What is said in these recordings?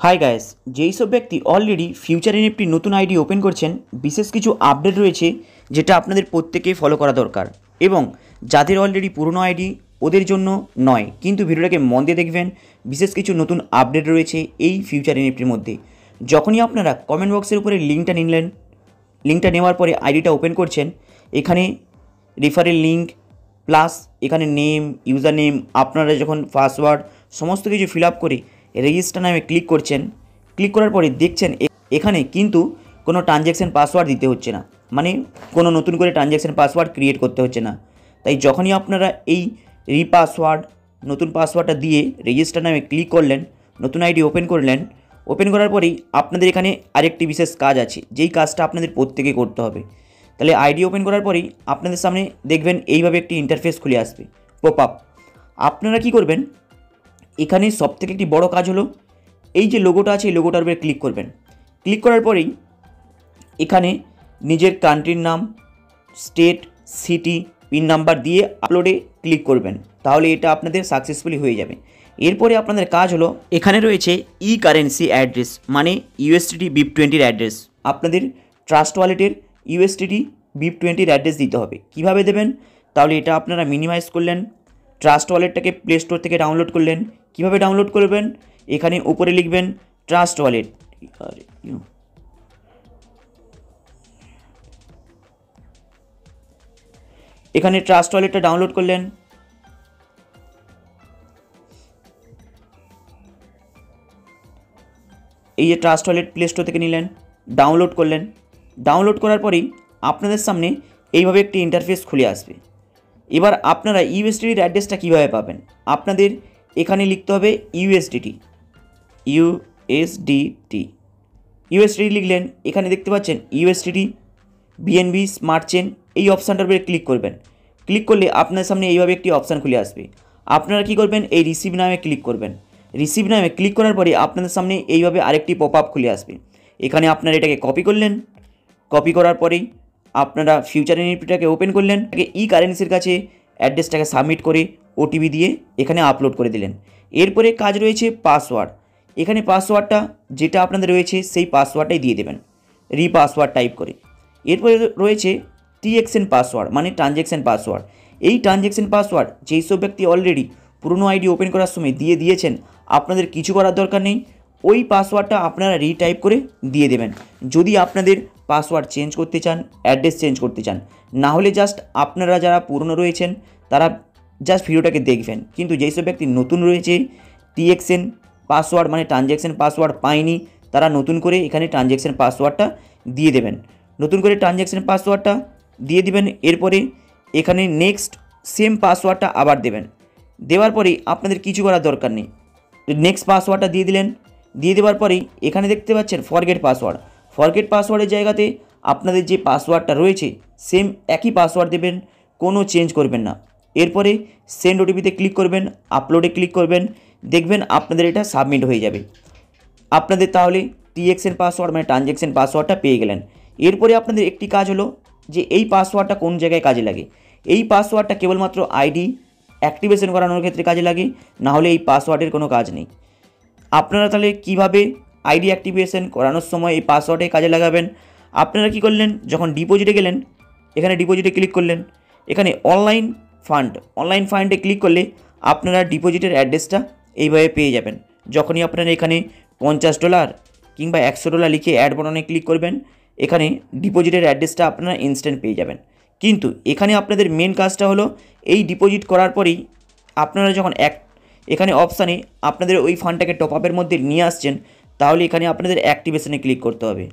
Hi guys, যেই সব ব্যক্তি অলরেডি ফিউচার এনএফটি নতুন আইডি ওপেন করছেন, বিশেষ কিছু আপডেট রয়েছে যেটা আপনাদের প্রত্যেকেই ফলো করা দরকার। এবং যাদের অলরেডি পুরনো আইডি ওদের জন্য নয়, কিন্তু ভিডিওটাকে মন দিয়ে দেখবেন। বিশেষ কিছু নতুন আপডেট রয়েছে এই ফিউচার এনএফটির মধ্যে। যখনই আপনারা কমেন্ট বক্সের উপরে লিঙ্কটা নিলেন, লিঙ্কটা নেওয়ার পরে আইডিটা ওপেন করছেন, এখানে রেফারেল লিঙ্ক প্লাস এখানে নেম, ইউজার নেম, আপনারা যখন পাসওয়ার্ড সমস্ত কিছু ফিল আপ করে রেজিস্টার নামে ক্লিক করছেন, ক্লিক করার পরে দেখছেন এখানে কিন্তু কোনো ট্রানজ্যাকশান পাসওয়ার্ড দিতে হচ্ছে না, মানে কোনো নতুন করে ট্রানজ্যাকশান পাসওয়ার্ড ক্রিয়েট করতে হচ্ছে না। তাই যখনই আপনারা এই রিপাসওয়ার্ড নতুন পাসওয়ার্ডটা দিয়ে রেজিস্টার নামে ক্লিক করলেন, নতুন আইডি ওপেন করলেন, ওপেন করার পরেই আপনাদের এখানে আরেকটি বিশেষ কাজ আছে, যেই কাজটা আপনাদের প্রত্যেকে করতে হবে। তাহলে আইডি ওপেন করার পরেই আপনাদের সামনে দেখবেন এইভাবে একটি ইন্টারফেস খুলে আসবে, পপ আপ। আপনারা কি করবেন, এখানে সবথেকে একটি বড় কাজ হলো এই যে লোগোটা আছে, এই লোগোটার উপরে ক্লিক করবেন। ক্লিক করার পরেই এখানে নিজের কান্ট্রির নাম, স্টেট, সিটি, পিন নাম্বার দিয়ে আপলোডে ক্লিক করবেন। তাহলে এটা আপনাদের সাকসেসফুলি হয়ে যাবে। এরপরে আপনাদের কাজ হলো, এখানে রয়েছে ই কারেন্সি অ্যাড্রেস, মানে ইউএসডিটি BIP20 অ্যাড্রেস। আপনাদের ট্রাস্ট ওয়ালেটের ইউএসডিটি BIP20 অ্যাড্রেস দিতে হবে। কিভাবে দেবেন, তাহলে এটা আপনারা মিনিমাইজ করলেন, ট্রাস্ট ওয়ালেটটাকে প্লে স্টোর থেকে ডাউনলোড করলেন। কিভাবে ডাউনলোড করবেন, এখানে উপরে লিখবেন ট্রাস্ট ওয়ালেট, এখানে ট্রাস্ট ওয়ালেটটা ডাউনলোড করলেন। এই যে ট্রাস্ট ওয়ালেট প্লে স্টোর থেকে নিলেন, ডাউনলোড করলেন। ডাউনলোড করার পরেই আপনাদের সামনে এইভাবে একটি ইন্টারফেস খুলে আসবে। এবার আপনারা ইউএসডিটির অ্যাড্রেসটা কীভাবে পাবেন, আপনাদের এখানে লিখতে হবে ইউএসডিটি, ইউএসডিটি লিখলেন। এখানে দেখতে পাচ্ছেন ইউএসডিটি বিএনবি স্মার্ট চেন, এই অপশানটার উপরে ক্লিক করবেন। ক্লিক করলে আপনার সামনে এইভাবে একটি অপশান খুলে আসবে। আপনারা কি করবেন, এই রিসিভ নামে ক্লিক করবেন। রিসিভ নামে ক্লিক করার পরে আপনাদের সামনে এইভাবে আরেকটি পপ আপ খুলে আসবে। এখানে আপনারা এটাকে কপি করলেন। কপি করার পরেই আপনারা ফিউচার এনএফটিটাকে ওপেন করলেন। ই কারেন্সির কাছে অ্যাড্রেসটাকে সাবমিট করে ওটিপি দিয়ে এখানে আপলোড করে দিলেন। এরপরে কাজ রয়েছে পাসওয়ার্ড। এখানে পাসওয়ার্ডটা যেটা আপনাদের রয়েছে সেই পাসওয়ার্ডটাই দিয়ে দেবেন, রিপাসওয়ার্ড টাইপ করে। এরপরে রয়েছে TXN পাসওয়ার্ড, মানে ট্রানজ্যাকশান পাসওয়ার্ড। এই ট্রানজ্যাকশান পাসওয়ার্ড যেই সব ব্যক্তি অলরেডি পুরনো আইডি ওপেন করার সময় দিয়ে দিয়েছেন, আপনাদের কিছু করার দরকার নেই। ওই পাসওয়ার্ডটা আপনারা রিটাইপ করে দিয়ে দেবেন, যদি আপনাদের পাসওয়ার্ড চেঞ্জ করতে চান, অ্যাড্রেস চেঞ্জ করতে চান। না হলে জাস্ট আপনারা যারা পুরনো রয়েছেন তারা জাস্ট ভিডিওটাকে দেখবেন, কিন্তু যেই সব ব্যক্তি নতুন রয়েছে, TXN পাসওয়ার্ড মানে ট্রানজ্যাকশান পাসওয়ার্ড পায়নি, তারা নতুন করে এখানে ট্রানজ্যাকশান পাসওয়ার্ডটা দিয়ে দেবেন। নতুন করে ট্রানজ্যাকশান পাসওয়ার্ডটা দিয়ে দিবেন। এরপরে এখানে নেক্সট সেম পাসওয়ার্ডটা আবার দেবেন। দেওয়ার পরেই আপনাদের কিছু করার দরকার নেই, নেক্সট পাসওয়ার্ডটা দিয়ে দিলেন। দিয়ে দেওয়ার পরেই এখানে দেখতে পাচ্ছেন ফরগেট পাসওয়ার্ড। ফরগেট পাসওয়ার্ডের জায়গাতে আপনাদের যে পাসওয়ার্ডটা রয়েছে সেম একই পাসওয়ার্ড দেবেন, কোনো চেঞ্জ করবেন না। এরপরে সেন্ড ওটিপিতে ক্লিক করবেন, আপলোডে ক্লিক করবেন, দেখবেন আপনাদের এটা সাবমিট হয়ে যাবে। আপনাদের তাহলে TXN পাসওয়ার্ড মানে ট্রানজ্যাকশান পাসওয়ার্ডটা পেয়ে গেলেন। এরপরে আপনাদের একটি কাজ হলো যে এই পাসওয়ার্ডটা কোন জায়গায় কাজে লাগে। এই পাসওয়ার্ডটা কেবলমাত্র আইডি অ্যাক্টিভেশন করানোর ক্ষেত্রে কাজে লাগে, না হলে এই পাসওয়ার্ডের কোনো কাজ নেই। আপনারা তাহলে কিভাবে আইডি অ্যাক্টিভেশন করানোর সময় এই পাসওয়ার্ডে কাজে লাগাবেন, আপনারা কি করলেন, যখন ডিপোজিটে গেলেন, এখানে ডিপোজিটে ক্লিক করলেন। এখানে অনলাইন ফান্ডে ক্লিক করলে আপনারা ডিপোজিটের অ্যাড্রেসটা এইভাবে পেয়ে যাবেন। যখনই আপনারা এখানে $50 কিংবা $100 লিখে অ্যাড বাটনে ক্লিক করবেন, এখানে ডিপোজিটের অ্যাড্রেসটা আপনারা ইনস্ট্যান্ট পেয়ে যাবেন। কিন্তু এখানে আপনাদের মেন কাজটা হলো, এই ডিপোজিট করার পরেই আপনারা যখন এখানে অপশানে আপনাদের ওই ফান্ডটাকে টপ আপের মধ্যে নিয়ে আসছেন, তাহলে এখানে আপনাদের অ্যাক্টিভেশনে ক্লিক করতে হবে।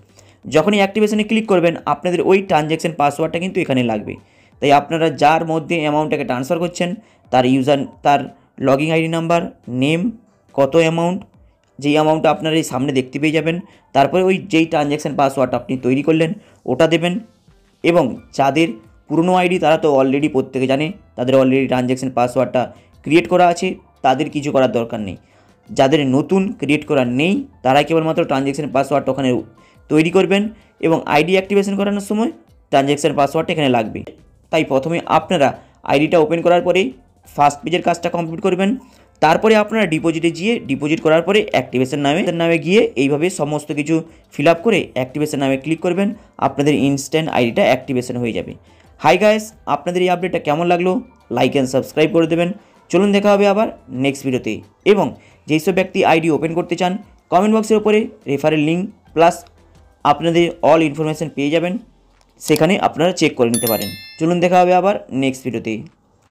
যখনই অ্যাক্টিভেশনে ক্লিক করবেন, আপনাদের ওই ট্রানজ্যাকশান পাসওয়ার্ডটা কিন্তু এখানে লাগবে। তাই আপনারা যার মধ্যে অ্যামাউন্টটাকে ট্রান্সফার করছেন তার লগইন আইডি নাম্বার, নেম, কত অ্যামাউন্ট, যেই অ্যামাউন্টটা আপনারা এই সামনে দেখতে পেয়ে যাবেন। তারপরে ওই যেই ট্রানজ্যাকশান পাসওয়ার্ডটা আপনি তৈরি করলেন ওটা দেবেন। এবং যাদের পুরনো আইডি তারা তো অলরেডি প্রত্যেকে জানে, তাদের অলরেডি ট্রানজ্যাকশান পাসওয়ার্ডটা ক্রিয়েট করা আছে, তাদের কিছু করার দরকার নেই। যাদের নতুন ক্রিয়েট করা নেই তারাই কেবলমাত্র ট্রানজ্যাকশান পাসওয়ার্ডটা ওখানে তৈরি করবেন, এবং আইডি অ্যাক্টিভেশন করানোর সময় ট্রানজ্যাকশান পাসওয়ার্ডটা এখানে লাগবে। তাই প্রথমে আপনারা আইডিটা ওপেন করার পরেই ফার্স্ট পেজের কাজটা কমপ্লিট করবেন। তারপরে আপনারা ডিপোজিটে গিয়ে ডিপোজিট করার পরে অ্যাক্টিভেশন নামে গিয়ে এইভাবে সমস্ত কিছু ফিল আপ করে অ্যাক্টিভেশন নামে ক্লিক করবেন। আপনাদের ইনস্ট্যান্ট আইডিটা অ্যাক্টিভেশন হয়ে যাবে। হাই গাইস, আপনাদের এই আপডেটটা কেমন লাগলো লাইক অ্যান্ড সাবস্ক্রাইব করে দেবেন। চলুন দেখা হবে আবার নেক্সট ভিডিওতে। এবং যেই সব ব্যক্তি আইডি ওপেন করতে চান কমেন্ট বক্সের উপরে রেফারেল লিঙ্ক প্লাস আপনাদের অল ইনফরমেশান পেয়ে যাবেন, সেখানে আপনারা চেক করে নিতে পারেন। চলুন দেখা হবে আবার নেক্সট ভিডিওতে।